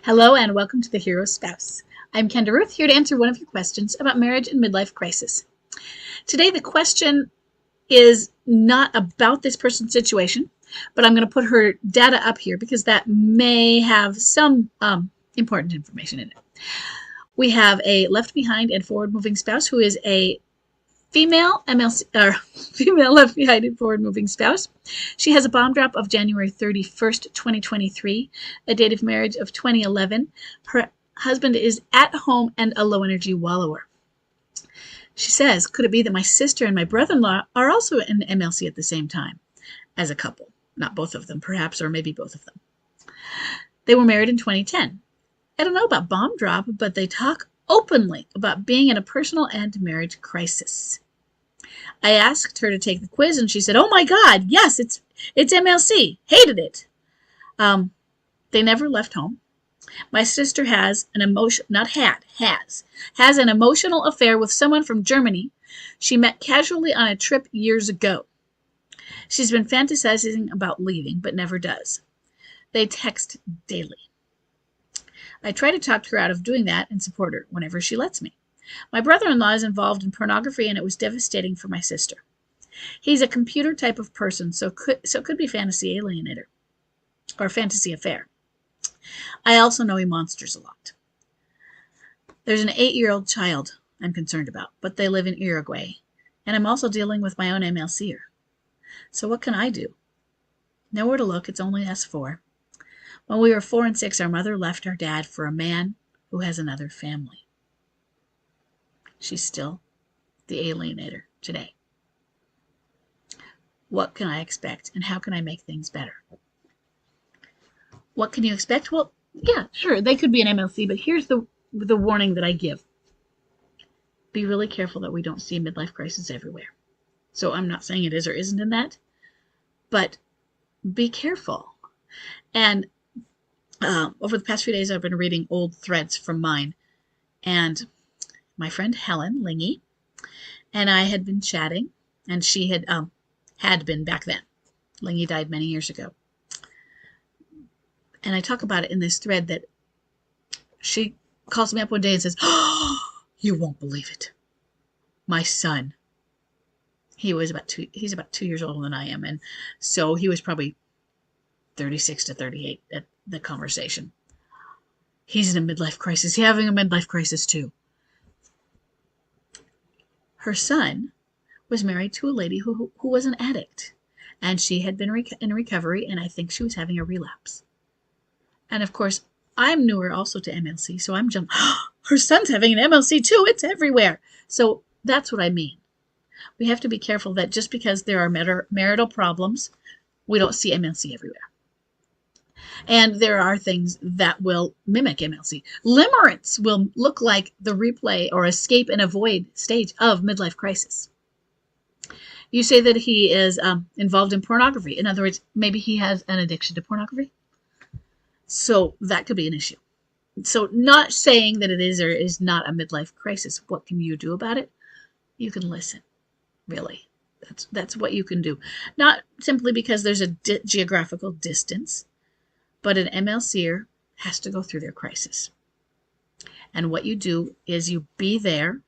Hello and welcome to The Hero Spouse. I'm Kendra Ruth, here to answer one of your questions about marriage and midlife crisis. Today, the question is not about this person's situation, but I'm going to put her data up here because that may have some important information in it. We have a left behind and forward moving spouse who is a female MLC or female left behind and forward moving spouse. She has a bomb drop of January 31st, 2023, a date of marriage of 2011. Her husband is at home and a low energy wallower. She says, could it be that my sister and my brother-in-law are also in MLC at the same time as a couple? Not both of them, perhaps, or maybe both of them. They were married in 2010. I don't know about bomb drop, but they talk openly about being in a personal and marriage crisis. I asked her to take the quiz, and she said, "Oh my God, yes, it's MLC. Hated it." They never left home. My sister has an has an emotional affair with someone from Germany she met casually on a trip years ago. She's been fantasizing about leaving, but never does. They text daily. I try to talk her out of doing that and support her whenever she lets me. My brother-in-law is involved in pornography, and it was devastating for my sister. He's a computer type of person, so could be fantasy alienator or fantasy affair. I also know he monsters a lot. There's an 8-year-old child I'm concerned about, but they live in Uruguay, and I'm also dealing with my own MLCer. So what can I do? Nowhere to look. It's only us four. When we were 4 and 6, our mother left our dad for a man who has another family. She's still the alienator today. What can I expect, and how can I make things better? What can you expect? Well, yeah, sure, they could be an MLC, but here's the warning that I give. Be really careful that we don't see a midlife crisis everywhere. So I'm not saying it is or isn't in that, but be careful. And over the past few days, I've been reading old threads from mine, and my friend Helen Lingy and I had been chatting, and she had been back then. Lingy died many years ago. And I talk about it in this thread that she calls me up one day and says, "Oh, you won't believe it. My son, he's about 2 years older than I am, and so he was probably 36 to 38 at the conversation. He's in a midlife crisis. He's having a midlife crisis too." Her son was married to a lady who was an addict, and she had been in recovery, and I think she was having a relapse. And of course, I'm newer also to MLC, so I'm jumping. Her son's having an MLC too. It's everywhere. So that's what I mean. We have to be careful that just because there are marital problems, we don't see MLC everywhere. And there are things that will mimic MLC. Limerence will look like the replay or escape and avoid stage of midlife crisis. You say that he is involved in pornography. In other words, maybe he has an addiction to pornography. So that could be an issue. So not saying that it is or is not a midlife crisis. What can you do about it? You can listen, really. That's what you can do. Not simply because there's a geographical distance, but an MLCer has to go through their crisis. And what you do is you be there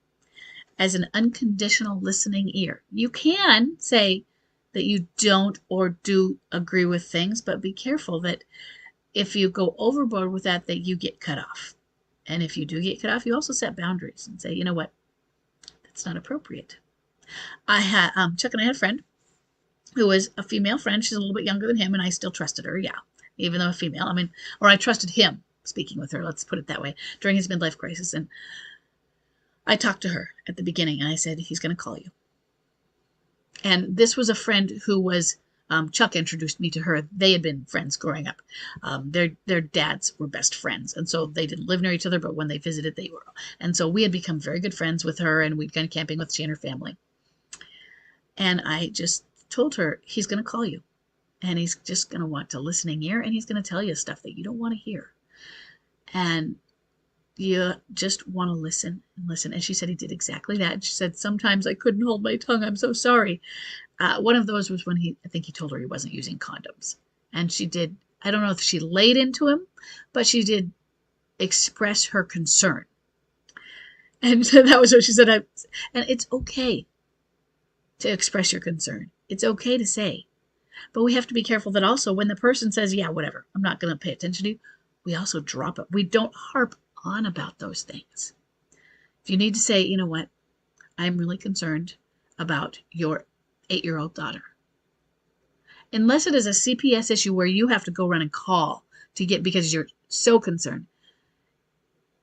as an unconditional listening ear. You can say that you don't or do agree with things, but be careful that if you go overboard with that you get cut off. And if you do get cut off, you also set boundaries and say, you know what, that's not appropriate. I had Chuck and I had a friend who was a female friend. She's a little bit younger than him, and I still trusted her, yeah, even though a female. Or I trusted him speaking with her, let's put it that way, during his midlife crisis. And I talked to her at the beginning, and I said, he's going to call you. And this was a friend who was Chuck introduced me to her. They had been friends growing up. Their dads were best friends, and so they didn't live near each other, but when they visited, they were. And so we had become very good friends with her, and we'd gone camping with she and her family. And I just told her, he's going to call you, and he's just going to want a listening ear, and he's going to tell you stuff that you don't want to hear. And you just want to listen and listen. And she said he did exactly that. And she said, sometimes I couldn't hold my tongue. I'm so sorry. One of those was when I think he told her he wasn't using condoms. And she did, I don't know if she laid into him, but she did express her concern. And that was what she said. And it's okay to express your concern. It's okay to say. But we have to be careful that also when the person says, yeah, whatever, I'm not going to pay attention to you, we also drop it. We don't harp on about those things. If you need to say, you know what, I'm really concerned about your 8-year-old daughter. Unless it is a CPS issue where you have to go run and call to get because you're so concerned,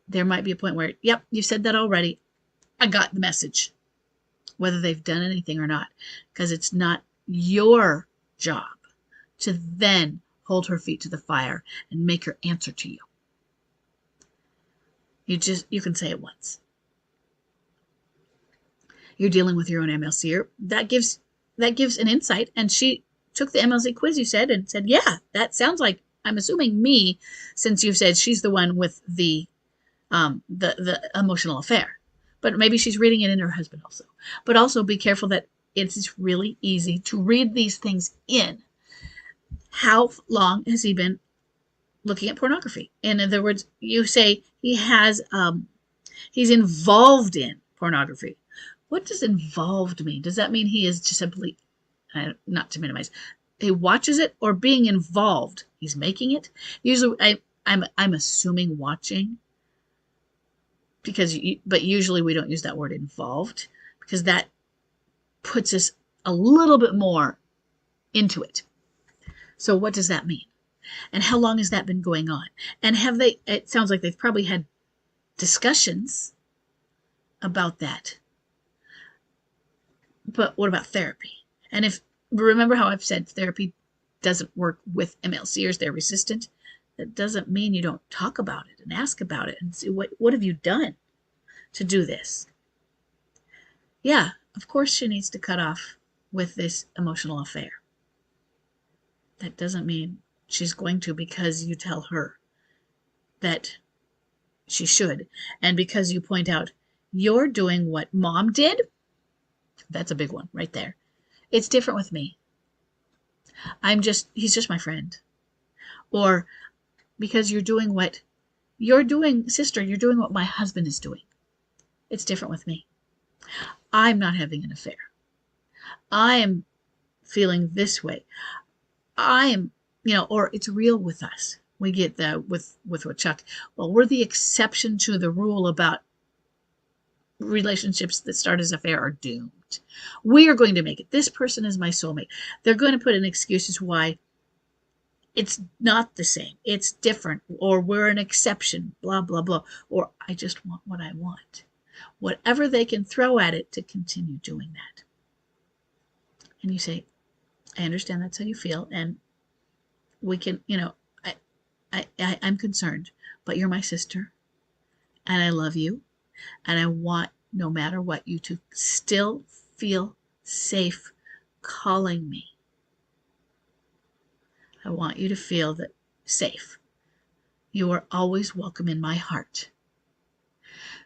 there might be a point where, yep, you said that already. I got the message, whether they've done anything or not, because it's not your job to then hold her feet to the fire and make her answer to you. You can say it once. You're dealing with your own MLCer. That gives an insight. And she took the MLC quiz, you said, and said, yeah, that sounds like, I'm assuming me, since you've said she's the one with the emotional affair. But maybe she's reading it in her husband also. But also be careful that it's really easy to read these things in. How long has he been looking at pornography? In other words, you say he's involved in pornography. What does involved mean? Does that mean he is just simply, not to minimize, he watches it, or being involved? He's making it. Usually, I'm assuming watching, but usually we don't use that word involved because that puts us a little bit more into it. So what does that mean? And how long has that been going on? And it sounds like they've probably had discussions about that. But what about therapy? And remember how I've said therapy doesn't work with MLCers, they're resistant. That doesn't mean you don't talk about it and ask about it and see what have you done to do this? Yeah, of course she needs to cut off with this emotional affair. That doesn't mean she's going to because you tell her that she should. And because you point out, you're doing what mom did. That's a big one right there. It's different with me. He's just my friend. Or because you're doing what you're doing, sister, you're doing what my husband is doing. It's different with me. I'm not having an affair. I am feeling this way. I am, or it's real with us. We get that with what Chuck, well, we're the exception to the rule about relationships that start as affair are doomed. We are going to make it. This person is my soulmate. They're going to put in excuses why it's not the same. It's different, or we're an exception, blah, blah, blah, or I just want what I want. Whatever they can throw at it to continue doing that. And you say, I understand that's how you feel, and we can, I'm concerned, but you're my sister, and I love you, and I want, no matter what, you to still feel safe calling me. I want you to feel that safe. You are always welcome in my heart.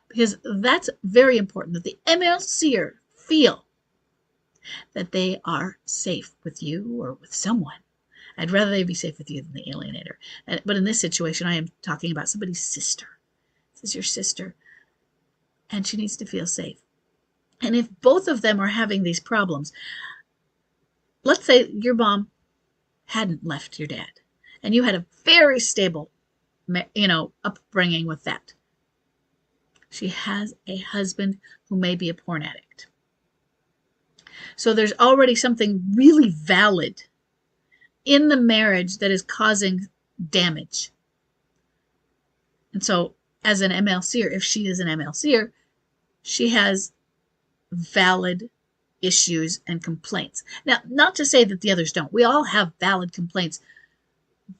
Because that's very important, that the MLCer feel that they are safe with you or with someone. I'd rather they be safe with you than the alienator. But in this situation, I am talking about somebody's sister. This is your sister. And she needs to feel safe. And if both of them are having these problems, let's say your mom hadn't left your dad, and you had a very stable, upbringing with that. She has a husband who may be a porn addict. So there's already something really valid in the marriage that is causing damage. And so as an MLCer, if she is an MLCer, she has valid issues and complaints. Now, not to say that the others don't. We all have valid complaints,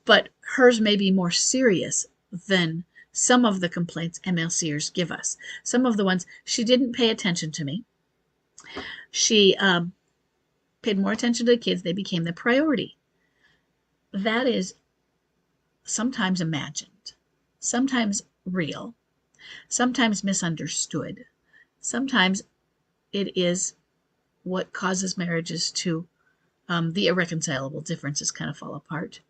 but hers may be more serious than some of the complaints MLCers give us. Some of the ones, she didn't pay attention to me. She paid more attention to the kids. They became the priority. That is sometimes imagined, sometimes real, sometimes misunderstood. Sometimes it is what causes marriages to, the irreconcilable differences kind of fall apart.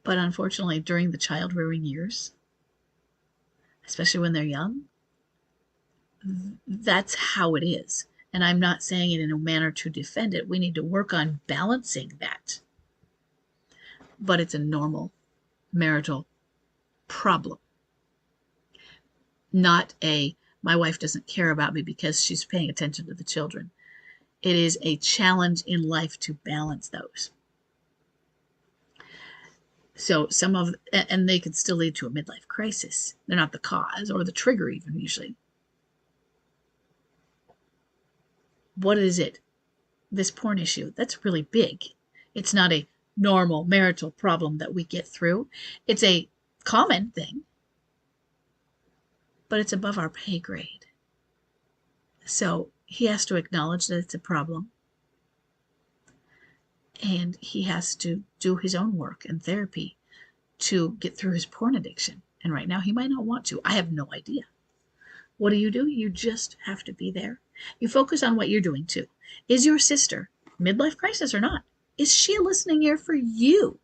But unfortunately, during the child rearing years, especially when they're young, that's how it is. And I'm not saying it in a manner to defend it. We need to work on balancing that. But it's a normal marital problem. Not my wife doesn't care about me because she's paying attention to the children. It is a challenge in life to balance those. So and they can still lead to a midlife crisis. They're not the cause or the trigger even usually. What is it? This porn issue, that's really big. It's not a normal marital problem that we get through. It's a common thing, but it's above our pay grade. So he has to acknowledge that it's a problem. And he has to do his own work and therapy to get through his porn addiction. And right now he might not want to. I have no idea. What do? You just have to be there. You focus on what you're doing too. Is your sister midlife crisis or not? Is she a listening ear for you?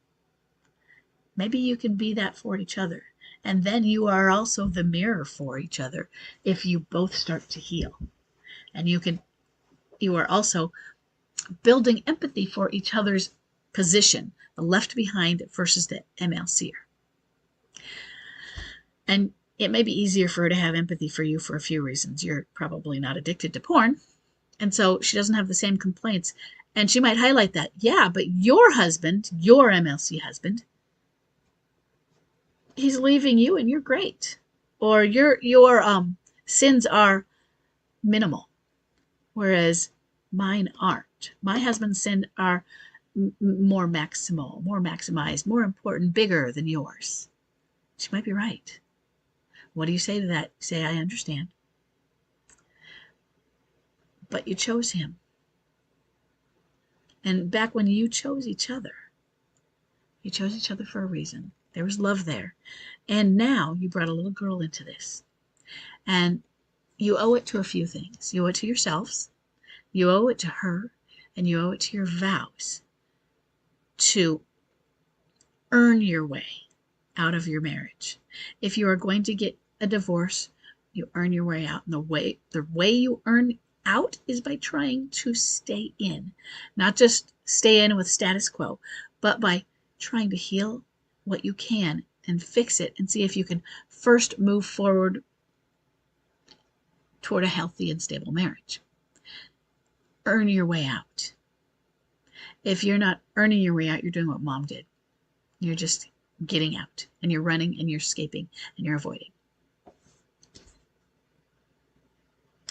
Maybe you can be that for each other. And then you are also the mirror for each other if you both start to heal. And you are also building empathy for each other's position, the left behind versus the MLCer. And it may be easier for her to have empathy for you for a few reasons. You're probably not addicted to porn, and so she doesn't have the same complaints. And she might highlight that, yeah, but your husband, your MLC husband, he's leaving you and you're great. Or your sins are minimal, whereas mine aren't. My husband's sins are more maximal, more maximized, more important, bigger than yours. She might be right. What do you say to that? Say, I understand. But you chose him. And back when you chose each other for a reason. There was love there. And now you brought a little girl into this. And you owe it to a few things. You owe it to yourselves. You owe it to her. And you owe it to your vows to earn your way out of your marriage. If you are going to get a divorce, you earn your way out. And the way you earn out is by trying to stay in. Not just stay in with status quo, but by trying to heal what you can and fix it and see if you can first move forward toward a healthy and stable marriage. Earn your way out. If you're not earning your way out, you're doing what mom did. You're just getting out, and you're running, and you're escaping, and you're avoiding.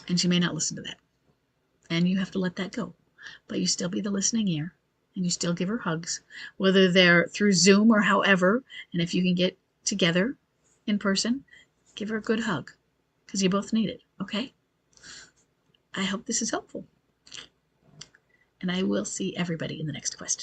And she may not listen to that. And you have to let that go. But you still be the listening ear, and you still give her hugs, whether they're through Zoom or however. And if you can get together in person, give her a good hug, because you both need it, okay? I hope this is helpful. And I will see everybody in the next question.